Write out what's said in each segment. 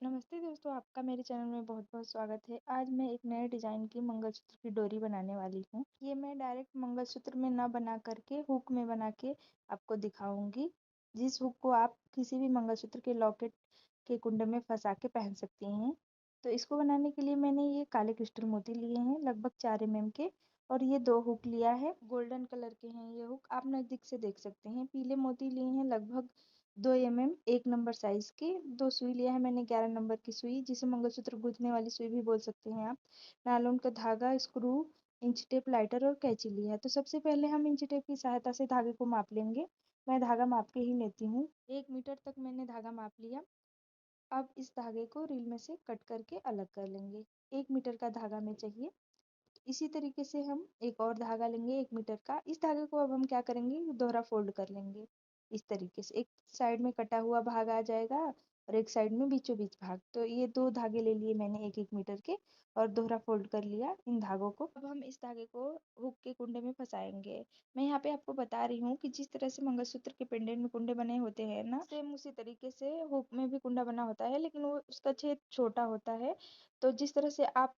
नमस्ते दोस्तों, आपका मेरे चैनल में बहुत-बहुत स्वागत है। आज मैं एक नए डिज़ाइन की मंगलसूत्र की डोरी बनाने वाली हूँ। ये मैं डायरेक्ट मंगलसूत्र में ना बना करके हुक में बना के आपको दिखाऊँगी, जिस हुक को आप किसी भी मंगलसूत्र के लॉकेट के कुंडे में फँसा के पहन सकती हैं। तो इसको बनाने के लिए मैंने ये काले क्रिस्टल मोती लिए हैं लगभग 4 एमएम के, और ये 2 हुक लिया है। गोल्डन कलर के हैं ये हुक, आप नज़दीक से देख सकते हैं। पीले मोती लिए हैं लगभग 2 एमएम 1 नंबर साइज के। 2 सुई लिया है मैंने 11 नंबर की सुई, जिसे मंगलसूत्र गूंथने वाली सुई भी बोल सकते हैं आप। नायलॉन का धागा, स्क्रू, इंच टेप, लाइटर और कैंची लिया है। तो सबसे पहले हम इंच टेप की सहायता से धागे को माप लेंगे। मैं धागा माप के ही लेती हूँ। 1 मीटर तक मैंने धागा माप लिया। अब इस धागे को रील में से कट करके अलग कर लेंगे। 1 मीटर का धागा हमें चाहिए। इसी तरीके से हम एक और धागा लेंगे 1 मीटर का। इस धागे को अब हम क्या करेंगे, दोहरा फोल्ड कर लेंगे। इस तरीके से एक साइड में कटा हुआ भाग आ जाएगा और एक साइड में बीचों बीच भाग। तो ये 2 धागे ले लिए मैंने 1-1 मीटर के और दोहरा फोल्ड कर लिया इन धागों को। अब हम इस धागे को हुक के कुंडे में फंसाएंगे। मैं यहाँ पे आपको बता रही हूँ कि जिस तरह से मंगलसूत्र के पेंडेंट में कुंडे बने होते हैं ना, सेम उसी तरीके से हुक में भी कुंडा बना होता है, लेकिन वो उसका छेद छोटा होता है। तो जिस तरह से आप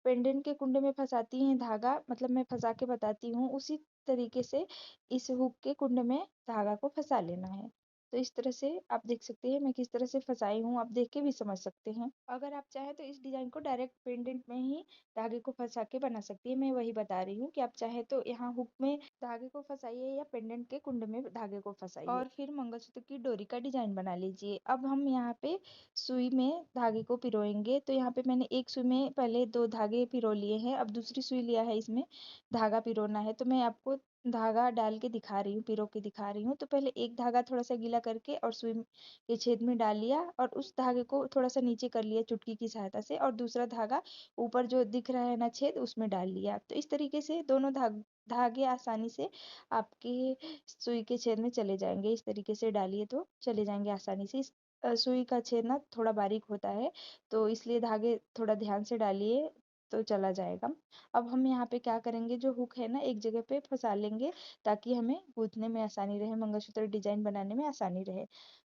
पेंडेंट के कुंडे में फंसाती हैं धागा, मतलब मैं फंसा के बताती हूँ, उसी तरीके से इस हुक के कुंडे में धागा को फंसा लेना है। तो इस तरह से आप देख सकते हैं मैं किस तरह से फंसाई हूँ, आप देख के भी समझ सकते हैं। अगर आप चाहें तो इस डिजाइन को डायरेक्ट पेंडेंट में ही धागे को फंसा के बना सकती है। मैं वही बता रही हूँ कि आप चाहे तो यहाँ हुक में धागे को फंसाइए या पेंडेंट के कुंडे में धागे को फंसाइए और फिर मंगलसूत्र की डोरी का डिजाइन बना लीजिए। अब हम यहाँ पे सुई में धागे को पिरोएंगे। तो यहाँ पे मैंने एक सुई में पहले 2 धागे पिरो लिए हैं, अब दूसरी सुई लिया है, इसमें धागा पिरोना है। तो मैं आपको धागा डाल के दिखा रही हूँ, पिरो के दिखा रही हूँ। तो पहले एक धागा थोड़ा सा गीला करके और सुई के छेद में डाल लिया और उस धागे को थोड़ा सा नीचे कर लिया चुटकी की सहायता से, और दूसरा धागा ऊपर जो दिख रहा है ना छेद, उसमें डाल लिया। तो इस तरीके से दोनों धागे आसानी से आपके सुई के छेद में चले जाएंगे। इस तरीके से डालिए तो चले जाएंगे आसानी से। सुई का छेद ना थोड़ा बारीक होता है, तो इसलिए धागे थोड़ा ध्यान से डालिए तो चला जाएगा। अब हम यहाँ पे क्या करेंगे, जो हुक है ना एक जगह पे फंसा लेंगे ताकि हमें गूंथने में आसानी रहे, मंगलसूत्र डिजाइन बनाने में आसानी रहे।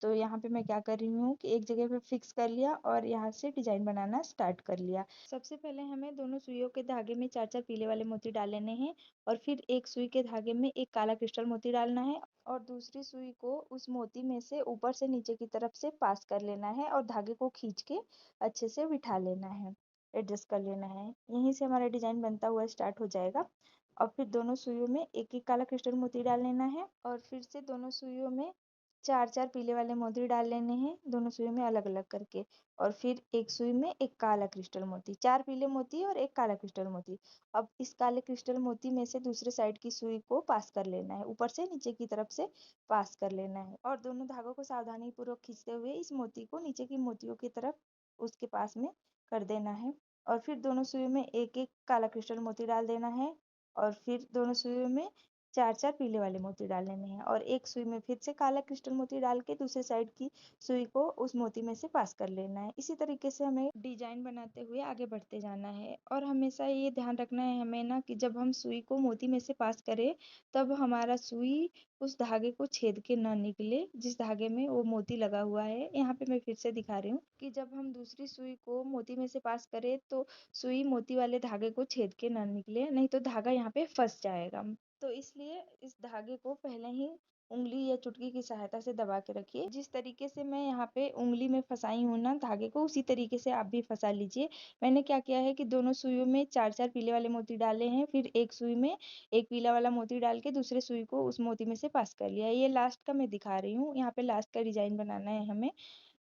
तो यहाँ पे मैं क्या कर रही हूँ कि एक जगह पे फिक्स कर लिया और यहाँ से डिजाइन बनाना स्टार्ट कर लिया। सबसे पहले हमें दोनों सुइयों के धागे में 4-4 पीले वाले मोती डाल लेने हैं और फिर एक सुई के धागे में एक काला क्रिस्टल मोती डालना है और दूसरी सुई को उस मोती में से ऊपर से नीचे की तरफ से पास कर लेना है और धागे को खींच के अच्छे से बिठा लेना है, एडजस्ट कर लेना है। यहीं से हमारा डिजाइन बनता हुआ स्टार्ट हो जाएगा। और फिर दोनों सुइयों में एक एक काला क्रिस्टल मोती डाल लेना है और फिर से दोनों सुइयों में 4-4 पीले वाले मोती डाल लेने हैं, दोनों सुइयों में अलग अलग करके। और फिर एक सुई में एक काला क्रिस्टल मोती, 4 पीले मोती और एक काला क्रिस्टल मोती। अब इस काले क्रिस्टल मोती में से दूसरे साइड की सुई को पास कर लेना है, ऊपर से नीचे की तरफ से पास कर लेना है और दोनों धागों को सावधानी पूर्वक खींचते हुए इस मोती को नीचे की मोतियों की तरफ उसके पास में कर देना है। और फिर दोनों सुइयों में एक एक काला क्रिस्टल मोती डाल देना है और फिर दोनों सुइयों में 4-4 पीले वाले मोती डाल लेने हैं और एक सुई में फिर से काला क्रिस्टल मोती डाल के दूसरे साइड की सुई को उस मोती में से पास कर लेना है। इसी तरीके से हमें डिजाइन बनाते हुए आगे बढ़ते जाना है और हमेशा ये ध्यान रखना है हमें ना कि जब हम सुई को मोती में से पास करें तब हमारा सुई उस धागे को छेद के ना निकले जिस धागे में वो मोती लगा हुआ है। यहाँ पे मैं फिर से दिखा रही हूँ कि जब हम दूसरी सुई को मोती में से पास करें तो सुई मोती वाले धागे को छेद के ना निकले, नहीं तो धागा यहाँ पे फंस जाएगा। तो इसलिए इस धागे को पहले ही उंगली या चुटकी की सहायता से दबा के रखिए। जिस तरीके से मैं यहाँ पे उंगली में फंसाई हूँ ना धागे को, उसी तरीके से आप भी फंसा लीजिए। मैंने क्या किया है कि दोनों सुइयों में 4-4 पीले वाले मोती डाले हैं, फिर एक सुई में एक पीला वाला मोती डाल के दूसरे सुई को उस मोती में से पास कर लिया है। ये लास्ट का मैं दिखा रही हूँ। यहाँ पे लास्ट का डिजाइन बनाना है हमें,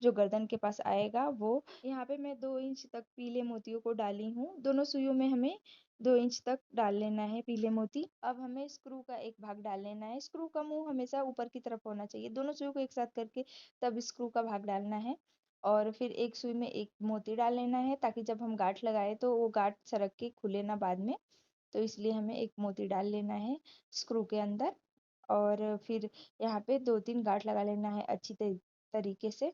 जो गर्दन के पास आएगा वो। यहाँ पे मैं 2 इंच तक पीले मोतियों को डाली हूँ। दोनों सुइयों में हमें 2 इंच तक डाल लेना है पीले मोती। अब हमें स्क्रू का एक भाग डाल लेना है। स्क्रू का मुंह हमेशा ऊपर की तरफ होना चाहिए। दोनों सुइयों को एक साथ करके तब स्क्रू का भाग डालना है और फिर एक सुई में एक मोती डाल लेना है ताकि जब हम गांठ लगाए तो वो गांठ सरक के खुले ना बाद में। तो इसलिए हमें एक मोती डाल लेना है स्क्रू के अंदर और फिर यहाँ पे 2-3 गांठ लगा लेना है अच्छी तरीके से।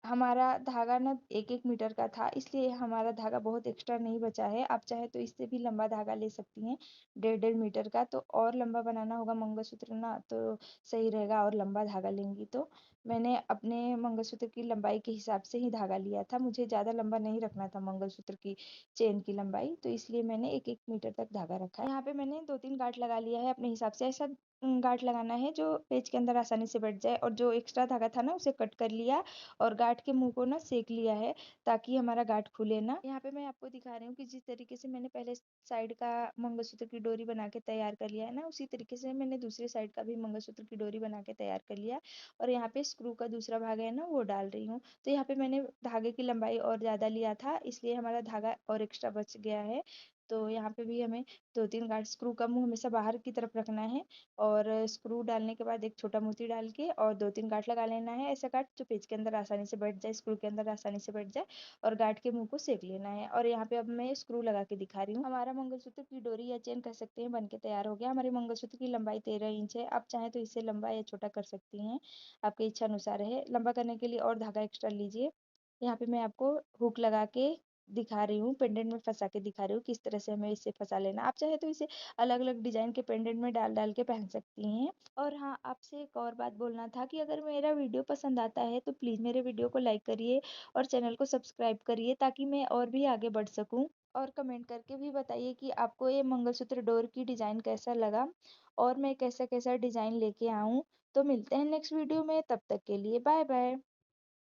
हमारा धागा ना 1-1 मीटर का था, इसलिए हमारा धागा बहुत एक्स्ट्रा नहीं बचा है। आप चाहे तो इससे भी लंबा धागा ले सकती हैं, 1.5-1.5 मीटर का। तो और लंबा बनाना होगा मंगलसूत्र ना तो सही रहेगा और लंबा धागा लेंगी तो। मैंने अपने मंगलसूत्र की लंबाई के हिसाब से ही धागा लिया था। मुझे ज़्यादा लंबा नहीं रखना था मंगलसूत्र की चेन की लंबाई, तो इसलिए मैंने 1-1 मीटर तक धागा रखा है। यहाँ पे मैंने 2-3 गाँठ लगा लिया है अपने हिसाब से। ऐसा गाँठ लगाना है जो पेच के अंदर आसानी से बैठ जाए, और जो एक्स्ट्रा धागा था ना उसे कट कर लिया और गाँठ के मुँह को ना सेक लिया है ताकि हमारा गाँठ खुले ना। यहाँ पे मैं आपको दिखा रही हूँ कि जिस तरीके से मैंने पहले साइड का मंगलसूत्र की डोरी बना के तैयार कर लिया है ना, उसी तरीके से मैंने दूसरी साइड का भी मंगलसूत्र की डोरी बना के तैयार कर लिया। और यहाँ पे स्क्रू का दूसरा भाग है ना वो डाल रही हूँ। तो यहाँ पे मैंने धागे की लंबाई और ज़्यादा लिया था, इसलिए हमारा धागा और एक्स्ट्रा बच गया है। तो यहाँ पे भी हमें 2-3 गांठ, स्क्रू का मुंह हमेशा बाहर की तरफ रखना है और स्क्रू डालने के बाद एक छोटा मोती डाल के और 2-3 गांठ लगा लेना है। ऐसा गांठ जो पेच के अंदर आसानी से बैठ जाए, स्क्रू के अंदर आसानी से बैठ जाए, और गांठ के मुंह को सेक लेना है। और यहाँ पे अब मैं स्क्रू लगा के दिखा रही हूँ। हमारा मंगलसूत्र की डोरी या चेन कह सकते हैं बन के तैयार हो गया। हमारे मंगलसूत्र की लंबाई 13 इंच है। आप चाहें तो इससे लंबा या छोटा कर सकती हैं, आपकी इच्छा अनुसार है। लंबा करने के लिए और धागा एक्स्ट्रा लीजिए। यहाँ पे मैं आपको हुक लगा के दिखा रही हूँ, पेंडेंट में फंसा के दिखा रही हूँ किस तरह से हमें इसे फंसा लेना। आप चाहे तो इसे अलग अलग डिजाइन के पेंडेंट में डाल डाल के पहन सकती हैं। और हाँ, आपसे एक और बात बोलना था कि अगर मेरा वीडियो पसंद आता है तो प्लीज़ मेरे वीडियो को लाइक करिए और चैनल को सब्सक्राइब करिए ताकि मैं और भी आगे बढ़ सकूँ। और कमेंट करके भी बताइए कि आपको ये मंगलसूत्र डोर की डिज़ाइन कैसा लगा और मैं कैसा कैसा डिज़ाइन लेके आऊँ। तो मिलते हैं नेक्स्ट वीडियो में, तब तक के लिए बाय बाय।